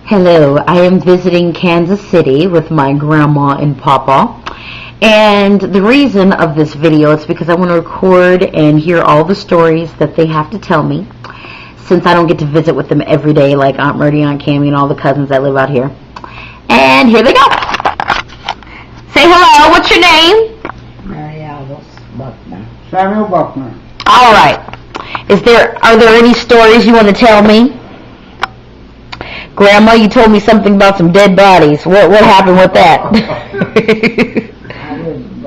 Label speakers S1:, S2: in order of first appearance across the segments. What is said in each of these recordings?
S1: Hello, I am visiting Kansas City with my grandma and papa. And the reason of this video is because I want to record and hear all the stories that they have to tell me, since I don't get to visit with them every day like Aunt Murdy, Aunt Cammy, and all the cousins that live out here. And here they go. Say hello. What's your name?
S2: Mary Alice Buckner.
S3: Samuel Buckner.
S1: All right. Are there any stories you want to tell me? Grandma, you told me something about some dead bodies. What happened with that?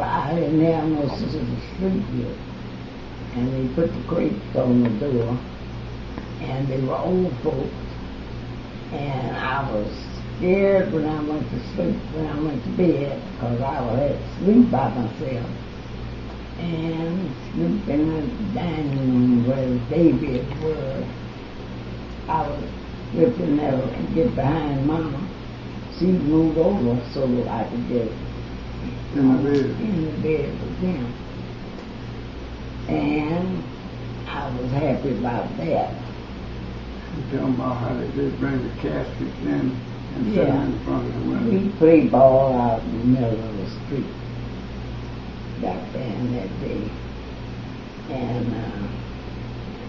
S2: I didn't have no sister to sleep with. And they put the crates on the door. And they were old folks. And I was scared when I went to sleep, when I went to bed, because I had to sleep by myself. And sleep in the dining room where the baby was. I was slipping there and get behind Mama. She moved over so that I could get in the bed with them. And I was happy about that.
S3: You tell them about how they did bring the caskets in and sit in front of the window.
S2: We played ball out in the middle of the street back then that day. And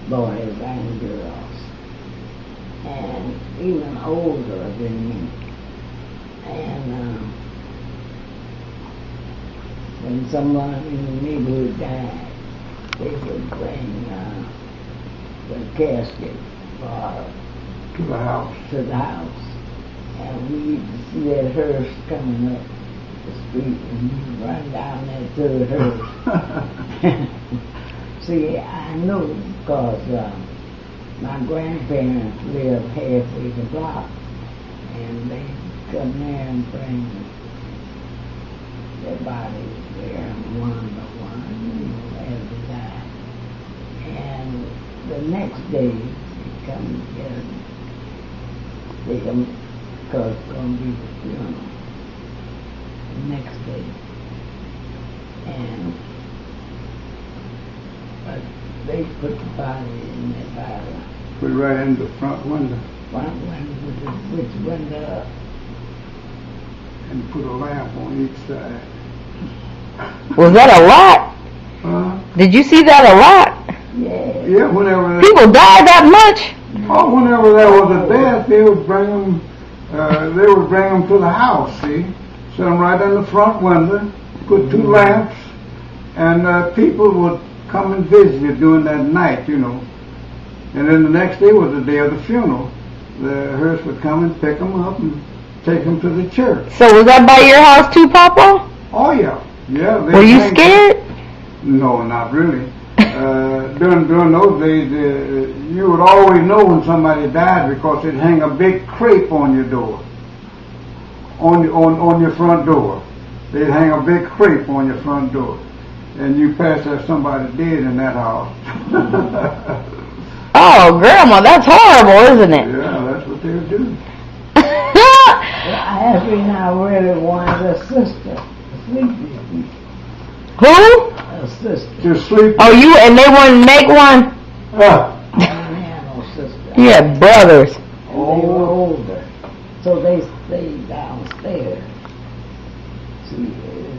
S2: boys and girls. And even older than me. And when someone in the neighborhood died, they would bring the casket
S3: To the house.
S2: to the house. And we used to see that hearse coming up the street, and we'd run down there to the hearse. See, I know because my grandparents lived halfway the block, and they come there and bring their bodies there one by one, as they died. And the next day, they come together. They come, because it's going to be the funeral the next day. And but they put the body in that Bible.
S3: Put it right in the front window.
S2: Front window with the switch window up.
S3: And put a lamp on each side.
S1: Was that a lot? Did you see that a lot?
S2: Yeah.
S3: Yeah, whenever
S1: People died that much?
S3: whenever there was a death, they would bring them to the house, see? Set them right in the front window, put two lamps, and people would come and visit you during that night, you know. And then the next day was the day of the funeral. The hearse would come and pick them up and take them to the church.
S1: So was that by your house too, Papa?
S3: Oh, yeah. Yeah.
S1: Were you scared?
S3: No, not really. During those days, you would always know when somebody died because they'd hang a big crepe on your door, on your front door. They'd hang a big crepe on your front door, and you pass that somebody dead in that house.
S1: Oh, Grandma, that's horrible, isn't it?
S3: Yeah, that's what they would do.
S2: I actually now really wanted a sister to sleep with me.
S1: Who?
S2: A sister.
S3: To sleep.
S1: Oh, you and they wouldn't make one?
S2: I didn't have no sister.
S1: You had brothers.
S2: They were older. So they stayed downstairs. See,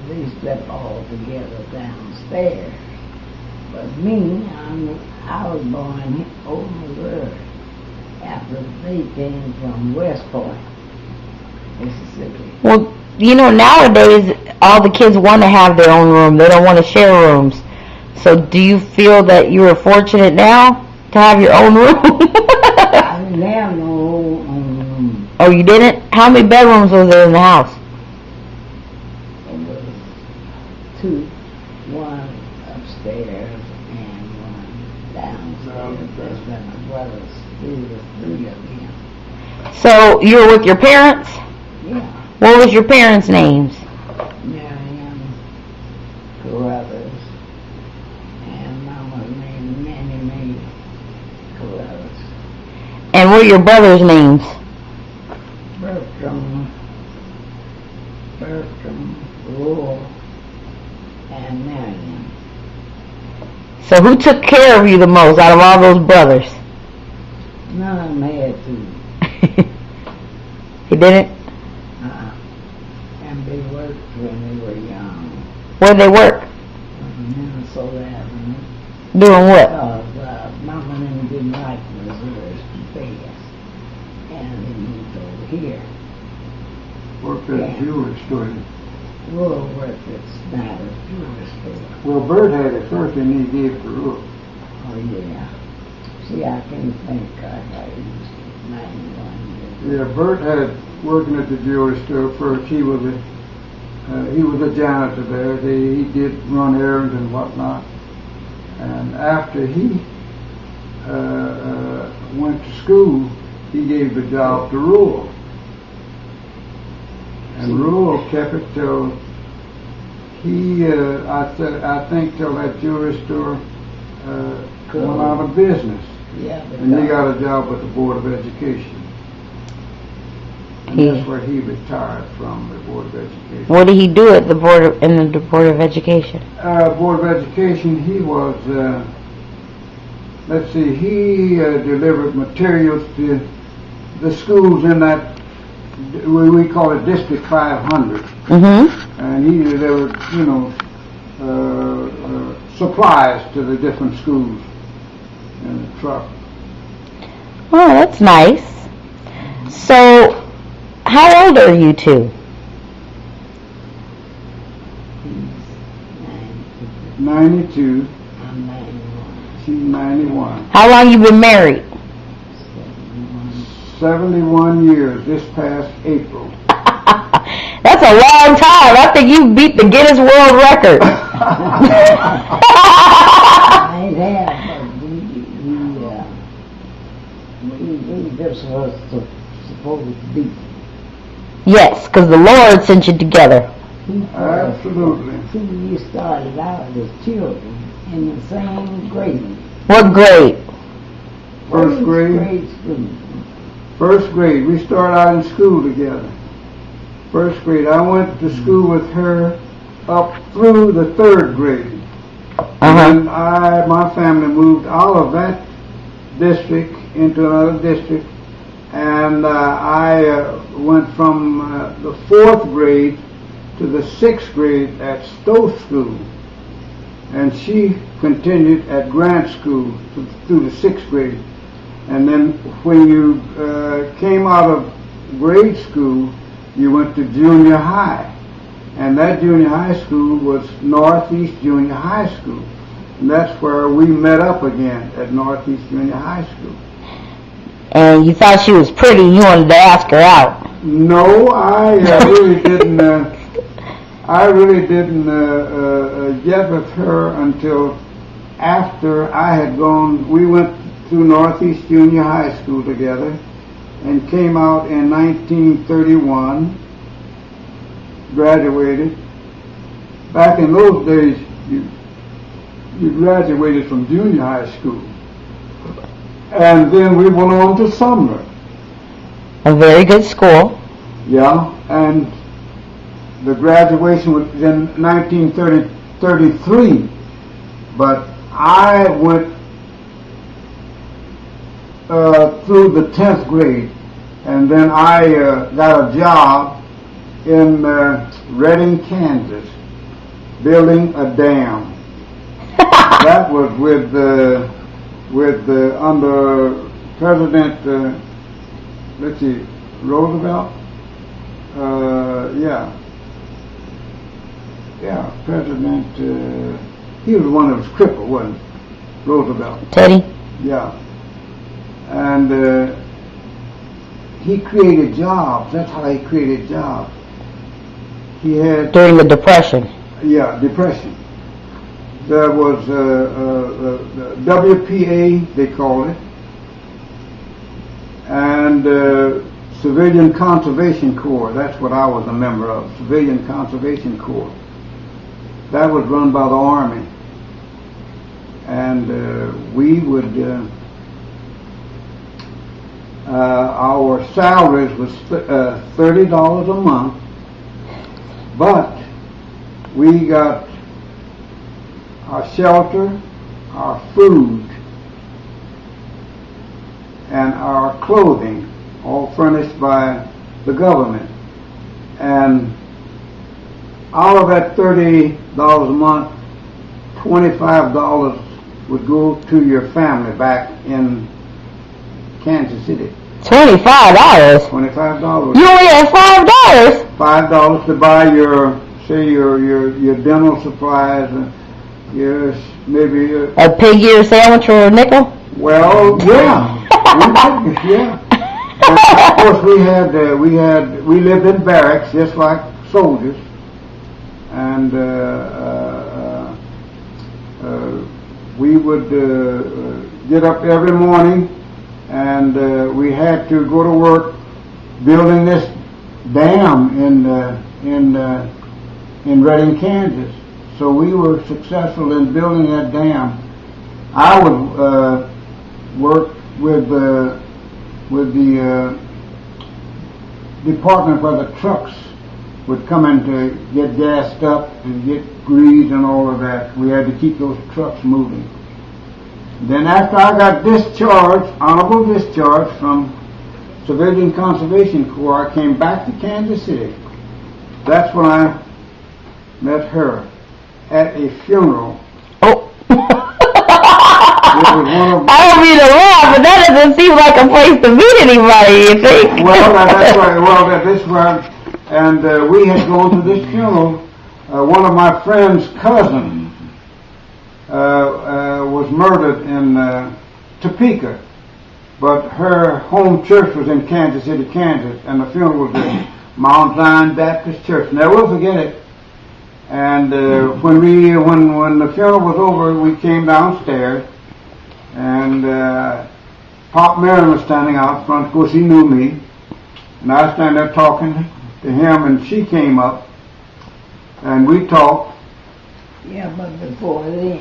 S2: they slept all together downstairs. But me, I was born over the river after they came from West Point, Mississippi.
S1: Well, you know, nowadays, all the kids want to have their own room. They don't want to share rooms. So do you feel that you are fortunate now to have your own room?
S2: I didn't have no own room.
S1: Oh, you didn't? How many bedrooms was there in the house?
S2: It was two, one upstairs and one downstairs. That's when my brothers, there were three of them.
S1: So you were with your parents?
S2: Yeah,
S1: What was your parents' names?
S2: Marion Carruthers and Mama's name Nanny Mae Carruthers.
S1: And what are your brothers' names?
S2: Bertram, Roy, and Marion.
S1: So who took care of you the most out of all those brothers?
S2: None of them had to.
S1: He didn't?
S2: And they worked when they were young.
S1: Where'd they work?
S2: Minnesota Avenue.
S1: Doing what?
S2: Mama and them didn't like Missouri too fast. And they moved over here.
S3: Worked at a jewelry store.
S2: Rural work that's not a jewelry store.
S3: Well, Bert had it first and he gave it to Rural.
S2: Oh, yeah. See, I can think I used 91 years.
S3: Yeah, Bert had working at the jewelry store first. He was a janitor there. He did run errands and whatnot. And after he went to school, he gave the job to Rural. And Rural kept it till he, I think, till that jewelry store went out of business.
S2: Yeah, but
S3: And he got a job with the Board of Education. And that's where he retired from, the Board of Education.
S1: What did he do at the Board of Education?
S3: Board of Education, he was, he delivered materials to the schools in that, we call it District 500.
S1: Mm-hmm.
S3: And he delivered, supplies to the different schools in a truck.
S1: Oh, that's nice. So, how old are you two?
S2: He's
S3: 92,
S2: I'm 91.
S3: she's 91.
S1: How long you been married?
S3: 71 years this past April.
S1: That's a long time. I think you beat the Guinness World Record.
S2: I ain't had, but we just was supposed to be.
S1: Yes, because the Lord sent you together.
S3: Absolutely.
S2: See, we started out as children in the same grade.
S1: What grade?
S3: First grade.
S2: Grade school.
S3: First grade. We started out in school together. First grade. I went to school with her up through the third grade. And my family moved out of that district into another district. And I went from the fourth grade to the sixth grade at Stowe School. And she continued at Grant School through the sixth grade. And then when you came out of grade school, you went to junior high. And that junior high school was Northeast Junior High School. And that's where we met up again, at Northeast Junior High School.
S1: And you thought she was pretty and you wanted to ask her out.
S3: No, I really didn't. I really didn't get with her until after I had gone. We went through Northeast Junior High School together and came out in 1931. Graduated. Back in those days, you graduated from junior high school. And then we went on to Sumner.
S1: A very good school.
S3: Yeah, and the graduation was in 1933. But I went through the 10th grade, and then I got a job in Redding, Kansas, building a dam. That was with under President, Roosevelt. President. He was one that was crippled, wasn't he? Roosevelt.
S1: Teddy?
S3: Yeah. And he created jobs. That's how he created jobs. He had
S1: During the Depression.
S3: Yeah, Depression. There was WPA, they called it, and Civilian Conservation Corps. That's what I was a member of, Civilian Conservation Corps. That was run by the Army. And we would, our salaries was $30 a month, but we got our shelter, our food, and our clothing, all furnished by the government. And out of that $30 a month, $25 would go to your family back in Kansas City.
S1: $25.
S3: $25.
S1: You only had $5.
S3: $5 to buy your dental supplies, your maybe
S1: A pig ear sandwich for a nickel?
S3: well, yeah, yeah. And of course, we lived in barracks just like soldiers, and we would get up every morning, and we had to go to work building this dam in Redding, Kansas. So we were successful in building that dam. I would work with the department where the trucks would come in to get gassed up and get grease and all of that. We had to keep those trucks moving. Then after I got discharged, honorable discharge from Civilian Conservation Corps, I came back to Kansas City. That's when I met her at a funeral.
S1: Oh.
S3: It was one of,
S1: I don't mean to laugh, but that doesn't seem like a place to meet anybody, you think?
S3: well, that's right. Well, this was, and we had gone to this funeral. One of my friend's cousins was murdered in Topeka, but her home church was in Kansas City, Kansas, and the funeral was at Mount Zion Baptist Church. Never will forget it. And when the funeral was over, we came downstairs, and Pop Marion was standing out front. Of course, he knew me, and I was standing there talking to him, and she came up, and we talked.
S2: Yeah, but before then,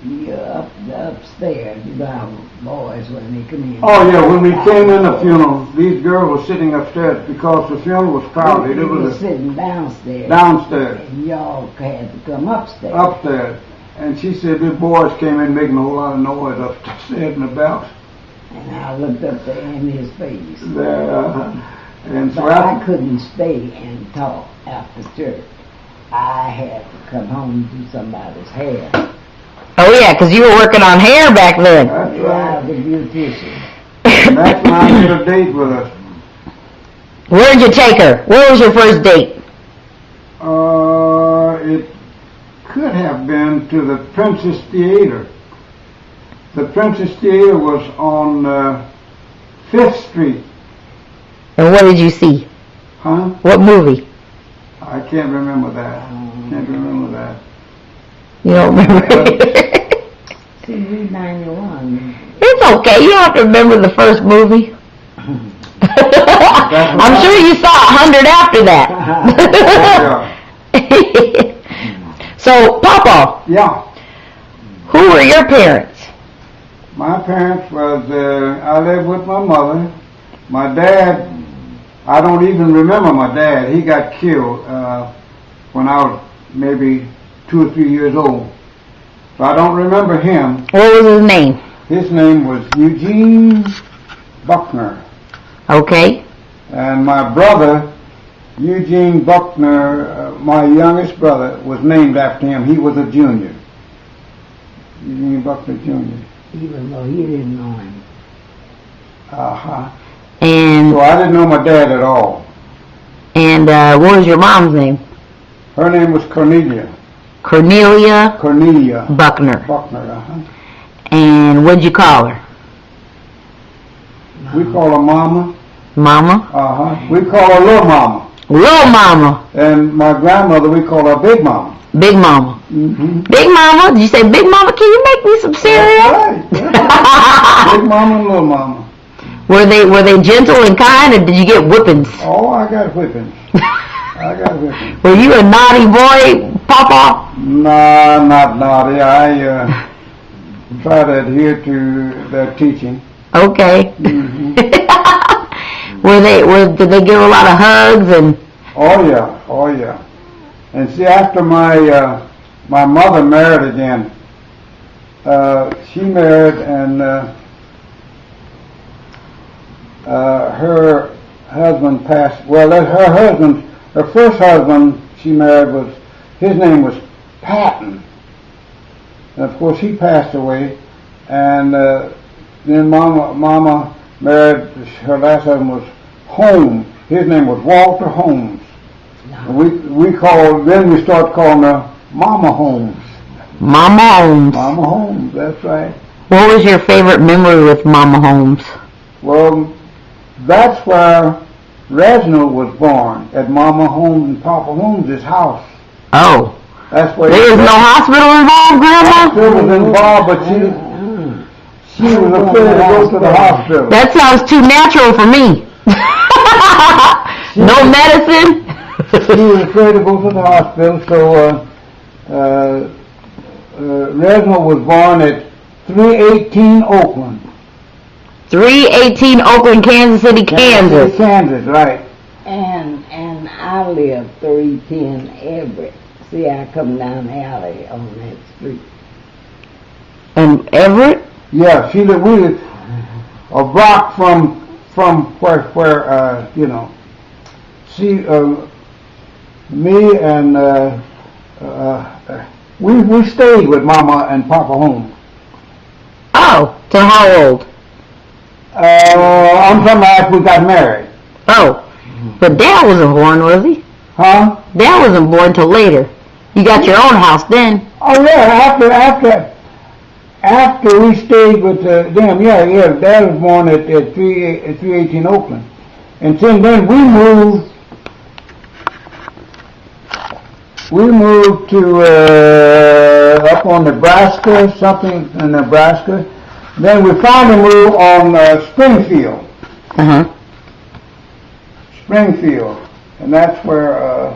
S2: you're upstairs, you got boys when they come in.
S3: Oh yeah, when we came in the funeral, these girls were sitting upstairs because the funeral was crowded.
S2: They
S3: It
S2: were
S3: was
S2: sitting downstairs.
S3: downstairs,
S2: And y'all had to come upstairs.
S3: upstairs. And she said the boys came in making a whole lot of noise upstairs and about.
S2: And I looked up there in his face.
S3: And so
S2: But I couldn't stay and talk after church. I had to come home and do somebody's hair.
S1: Oh yeah, because you were working on hair back then.
S3: that's
S2: I
S3: right.
S2: was a beautician.
S3: And that's when I did a date with her.
S1: Where'd you take her? Where was your first date?
S3: It could have been to the Princess Theater. The Princess Theater was on 5th Street.
S1: And what did you see?
S3: Huh?
S1: What movie?
S3: I can't remember that. Can't remember that.
S1: You don't remember?
S2: See, 91.
S1: It's okay. You don't have to remember the first movie. I'm sure you saw 100 after that. So, Papa,
S3: Yeah.
S1: who were your parents?
S3: My parents was, I lived with my mother. My dad, I don't even remember my dad. He got killed when I was maybe 2 or 3 years old. So I don't remember him.
S1: What was his name?
S3: His name was Eugene Buckner.
S1: Okay.
S3: And my brother, Eugene Buckner, my youngest brother, was named after him. He was a junior. Eugene Buckner Jr.
S2: Even though he didn't know him.
S3: Uh-huh.
S1: And
S3: So I didn't know my dad at all.
S1: What was your mom's name?
S3: Her name was Cornelia.
S1: Cornelia
S3: Cornelia
S1: Buckner.
S3: Buckner, uh-huh.
S1: And what'd you call her?
S3: We call her Mama.
S1: Mama?
S3: Uh-huh. We call her Little Mama.
S1: Little Mama.
S3: And my grandmother, we call her Big Mama.
S1: Big Mama.
S3: Mm-hmm.
S1: Big Mama? Did you say Big Mama? Can you make me some cereal?
S3: Right. Big Mama and Little Mama.
S1: Were they gentle and kind, or did you get whippings?
S3: Oh, I got whippings. I got whippings.
S1: Were you a naughty boy, Papa?
S3: Nah, not naughty. I try to adhere to their teaching.
S1: Okay.
S3: Mm-hmm.
S1: Did they give a lot of hugs and?
S3: Oh yeah. And see, after my mother married again, she married and her husband passed. Well, her first husband she married his name was Patton. And of course he passed away, and then Mama married, her last husband was Holmes. His name was Walter Holmes. And then we start calling her Mama Holmes.
S1: Mama Holmes.
S3: Mama Holmes, that's right.
S1: What was your favorite memory with Mama Holmes?
S3: Well, that's where Reginald was born, at Mama Holmes and Papa Holmes' house.
S1: Oh.
S3: That's where
S1: There was no hospital involved, Grandma?
S3: Hospital was involved, but she was afraid to go to the hospital.
S1: That sounds too natural for me. No medicine?
S3: She was afraid to go to the hospital, so Reginald was born at 318 Oakland.
S1: 318 Oakland, Kansas City, Kansas.
S3: Kansas, right.
S2: And I live 310 Everett. See, I come down the alley on that street.
S1: And Everett?
S3: Yeah, we live a block from where you know. See, me and we stayed with Mama and Papa Holmes.
S1: Oh, till how old?
S3: I'm talking after we got married.
S1: Oh, but Dad wasn't born, was he?
S3: Huh?
S1: Dad wasn't born till later. You got your own house then.
S3: Oh yeah, after we stayed with them, yeah. Dad was born at 318 Oakland, and then we moved to up on Nebraska, something in Nebraska. Then we finally moved on Springfield. Springfield, and that's where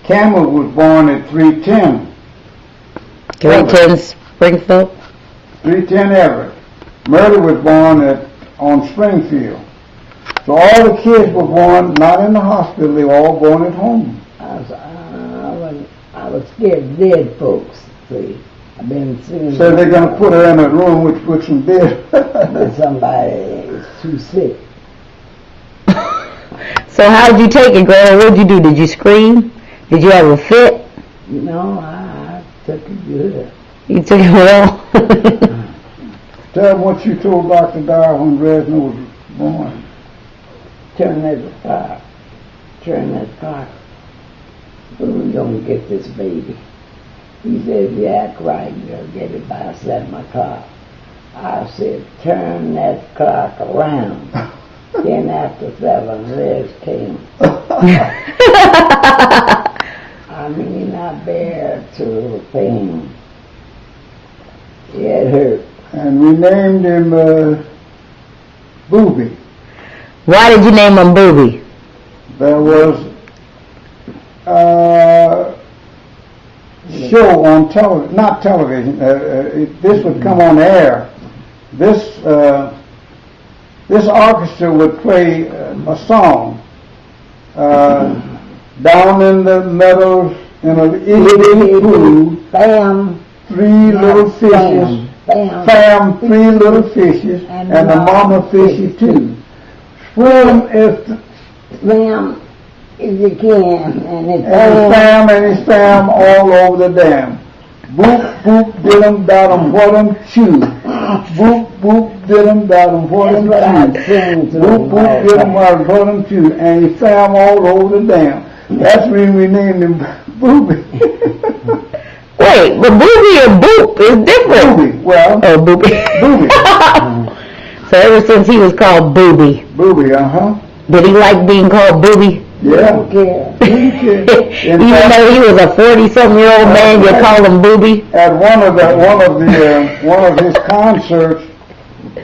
S3: Campbell was born at 310.
S1: 310 Springfield?
S3: 310 Everett. Murder was born on Springfield. So all the kids were born not in the hospital, they were all born at home.
S2: I was scared of dead folks, see. I've been seeing...
S3: So they're going to put her in a room with some dead.
S2: Somebody is too sick.
S1: So how did you take it, Grandma? What did you do? Did you scream? Did you have a fit?
S2: No, I took it good.
S1: You took it well?
S3: Tell them what you told Dr. Dyer when Reginald was born.
S2: Turn that clock. Turn that clock. When we gonna get this baby? He said, if you act right, you'll get it by 7 o'clock. I said, turn that clock around. Then after 7, Liz came. I mean, I bear to pain. It hurt.
S3: And we named him Booby.
S1: Why did you name him Booby?
S3: There was show on television, not television. This would come on air. This orchestra would play a song. Down in the meadows in a itty pool,
S2: Bam.
S3: 3 little fishes.
S2: Bam.
S3: 3 little fishes, and the mama fishy too. Swim
S2: Bam. If you can, and it's
S3: and spam all over the dam. Boop, boop, diddum, daddum, whaddum, chew. Boop, boop, diddum, daddum, whaddum, chew. Boop, boop, diddum, whaddum, chew. And he spam all over the dam. That's when we named him Booby.
S1: Wait, but Booby and Boop is different.
S3: Booby, well.
S1: Oh, Booby.
S3: Booby.
S1: So ever since he was called Booby.
S3: Booby, uh-huh.
S1: Did he like being called Booby?
S3: Yeah.
S1: Even though he was a 40-something-year-old man, you called him Booby?
S3: At one of his concerts,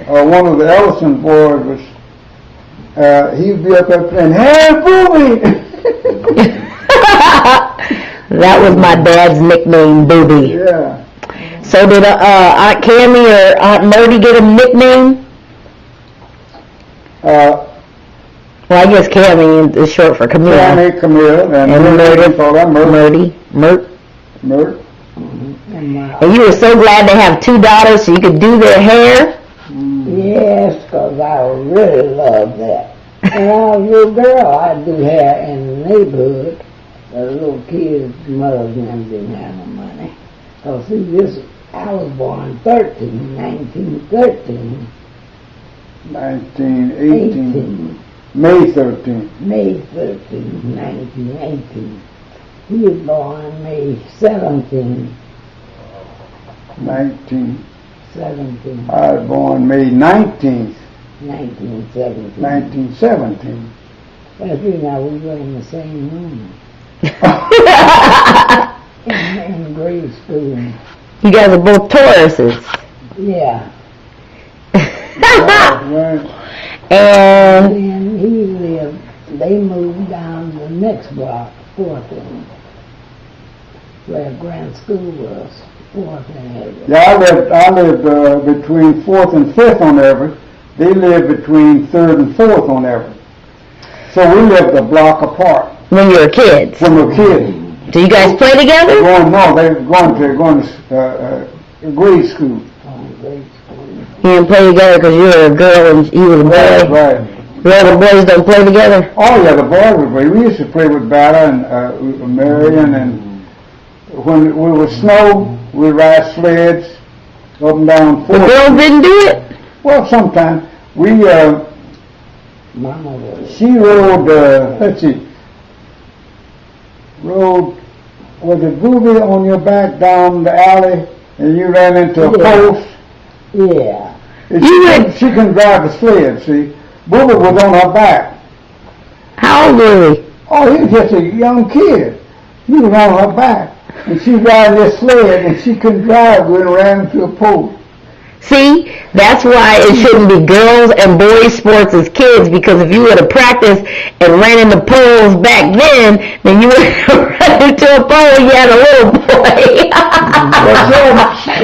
S3: one of the Ellison boys was, he'd be up there playing, "Hey, Booby!"
S1: That was my dad's nickname, Booby.
S3: Yeah.
S1: So did Aunt Cammy or Aunt Murdy get a nickname? Well, I guess Cammy is short for Camille.
S3: Camille, and
S1: Murdy.
S3: called her Murdy.
S1: Murt. And you were so glad to have 2 daughters so you could do their hair?
S2: Yes, 'cause I really love that. When I was a little girl, I'd do hair in the neighborhood. The little kids' mothers and them didn't have no money. So see, I was born 1913.
S3: 1918. May 13th.
S2: May 13, 1918. He was born May 17.
S3: 1917. I was born May 19th.
S2: 1917.
S3: 1917.
S2: That's the reason we were in the same room. in grade school.
S1: You guys are both Tauruses.
S2: Yeah.
S3: Right.
S1: And
S2: then they moved down the next block, 4th and where Grant School was, 4th and Everett.
S3: Yeah, I lived between 4th and 5th on Everett. They lived between 3rd and 4th on Everett. So we lived a block apart.
S1: when you were kids.
S3: When we were kids.
S1: Do you guys play together?
S3: No, they were going to grade school.
S1: You didn't play together because you were a girl and he was a boy?
S3: Right.
S1: The other boys don't play together?
S3: Oh yeah, the boys would play. We used to play with Bella and Marion, and when it was snow, we'd ride sleds up and down.
S1: The girls didn't do it?
S3: Well, sometimes we. She rode. Rode. Was it booby on your back down the alley, and you ran into a post?
S2: Yeah.
S3: She can drive the sled. See, Booby was on her back.
S1: How old were we?
S3: Oh, he was just a young kid. He was on her back. And she riding this sled, and she couldn't drive when it ran into a post.
S1: See, that's why it shouldn't be girls and boys sports as kids, because if you would have practiced and ran into poles back then you would have run into a pole and you had a little boy.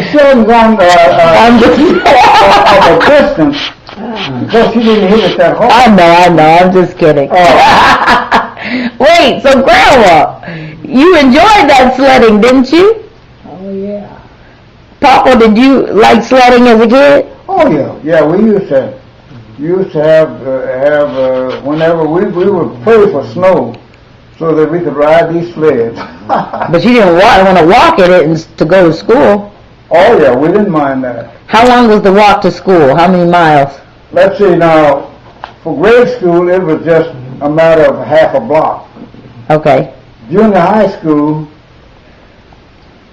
S3: Sheldon's on
S1: I'm just
S3: of a distance, but she didn't hit it that hard.
S1: I know, I'm just kidding. Wait, so Grandma, you enjoyed that sledding, didn't you?
S2: Oh, yeah.
S1: Papa, did you like sledding as a kid?
S3: Oh yeah, we used to have whenever we would pray for snow so that we could ride these sleds.
S1: But you didn't want to walk in it to go to school.
S3: Oh yeah, we didn't mind that.
S1: How long was the walk to school? How many miles?
S3: Let's see now, for grade school it was just a matter of half a block.
S1: Okay.
S3: Junior high school,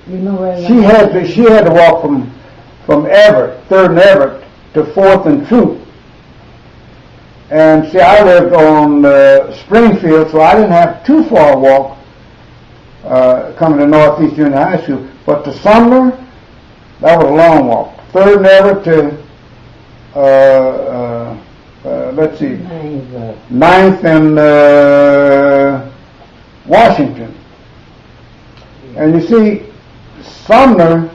S2: You know where
S3: she had to walk from Everett, 3rd and Everett, to 4th and Troop. And see, I lived on Springfield, so I didn't have too far a walk coming to Northeast Junior High School. But to Sumner, that was a long walk. 3rd and Everett to, let's see, 9th and Washington. And you see, Sumner,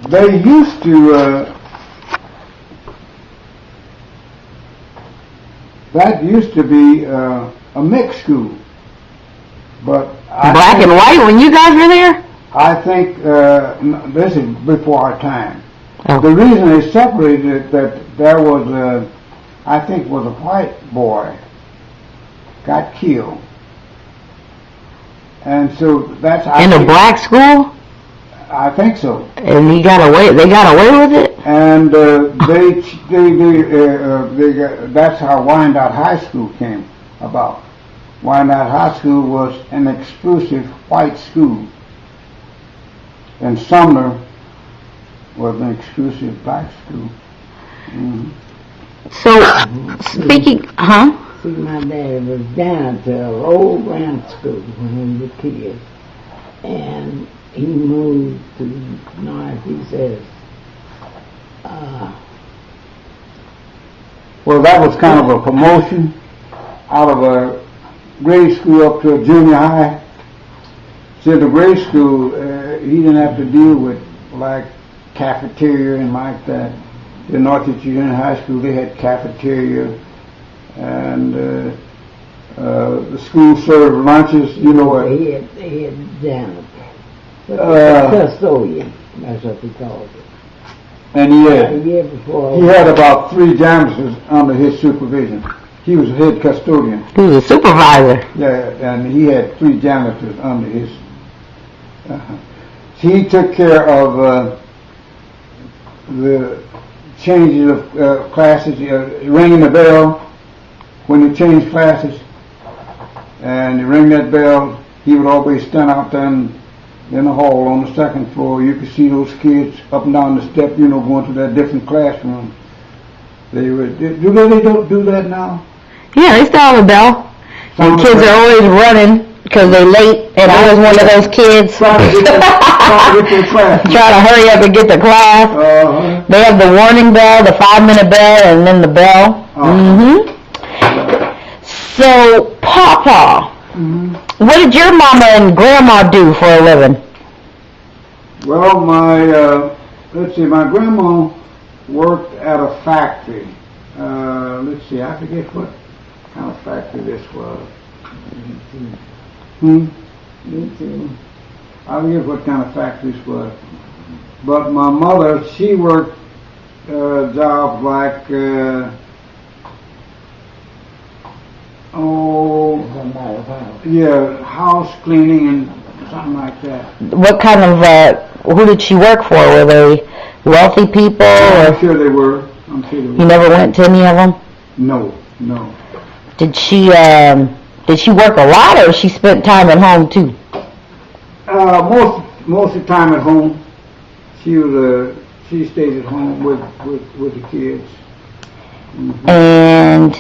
S3: they used to, that used to be a mixed school. But
S1: Black and white when you guys were there?
S3: I think this is before our time.
S1: Oh.
S3: The reason they separated it, that there was I think was a white boy got killed. And so that's
S1: In a black school?
S3: I think so.
S1: And they got away with it?
S3: And that's how Wyandotte High School came about. Wyandotte High School was an exclusive white school, and Sumner was an exclusive black school. Mm-hmm.
S1: So, speaking,
S2: See, my dad was down to old Grant School when he was a kid, and he moved to North. He says,
S3: Well, that was kind of a promotion out of a grade school up to a junior high. So the grade school, he didn't have to deal with like cafeteria and like that. The Northeast Junior High School, they had cafeteria, and the school served lunches. You know what?
S2: They had janitor, custodian. That's what we called it.
S3: And he
S2: A
S3: had
S2: year before.
S3: He had about 3 janitors under his supervision. He was head custodian.
S1: He was a supervisor.
S3: Yeah, and he had 3 janitors under his. He took care of the changes of classes, ringing the bell when you changed classes, and you ring that bell. He would always stand out there in the hall on the 2nd floor. You could see those kids up and down the step, going to their different classrooms. They would. Do they do that now?
S1: Yeah, they still have a bell. And kids are always running because they're late, and I was one of those kids.
S3: Trying to get their class.
S1: Trying to hurry up and get to class. They have the warning bell, the 5-minute bell, and then the bell. So, Papa, what did your mama and grandma do for a living?
S3: Well, let's see, my grandma worked at a factory. Let's see, I forget what kind of factory this was.
S2: Me too.
S3: I forget what kind of factory this was. But my mother, she worked jobs like, house cleaning and something like that.
S1: What kind of, who did she work for? Were they wealthy people?
S3: I'm
S1: Or
S3: sure they were.
S1: you never went to any of them?
S3: No.
S1: Did she work a lot, or she spent time at home too?
S3: Most of the time at home. She stayed at home with the kids.
S1: And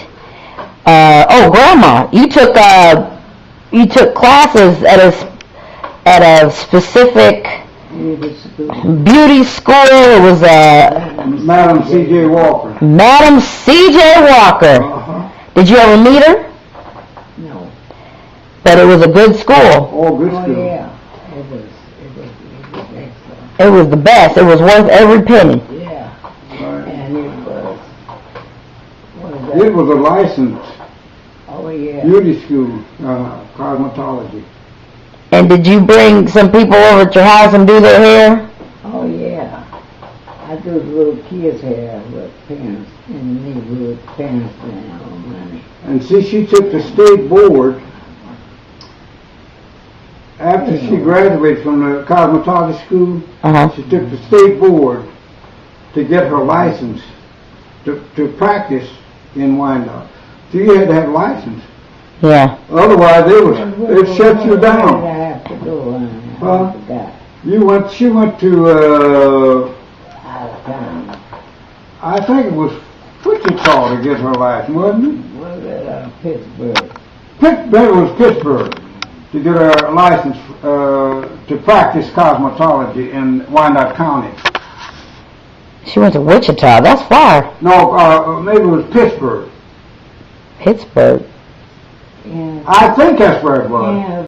S1: Grandma, you took classes at a specific beauty school. It was
S3: Madam C.J. Walker.
S1: Madam C.J. Walker. Did you ever meet her?
S2: No.
S1: But it was a good school.
S3: Oh, good school.
S2: Oh, yeah. It was excellent.
S1: It was the best. It was worth every penny.
S2: Yeah.
S3: Right.
S2: And
S3: It was a licensed
S2: oh, yeah.
S3: beauty school, cosmetology.
S1: And did you bring some people over at your house and do their hair?
S2: Oh, yeah. I do little kids' hair with parents in the neighborhood, parents didn't have no money.
S3: And see, she took the state board after she graduated from the cosmetology school. She took the state board to get her license to practice in Wyandotte. So you had to have a license.
S1: Yeah.
S3: Otherwise, they'd shut you down.
S2: I have to go I forgot.
S3: She went to,
S2: Out of town.
S3: I think it was Wichita to get her license, wasn't it?
S2: Was it Pittsburgh?
S3: It was Pittsburgh to get her license to practice cosmetology in Wyandotte County.
S1: She went to Wichita. That's far.
S3: No, maybe it was Pittsburgh.
S1: Pittsburgh.
S2: Yeah.
S3: I think that's where it was.
S2: Yeah.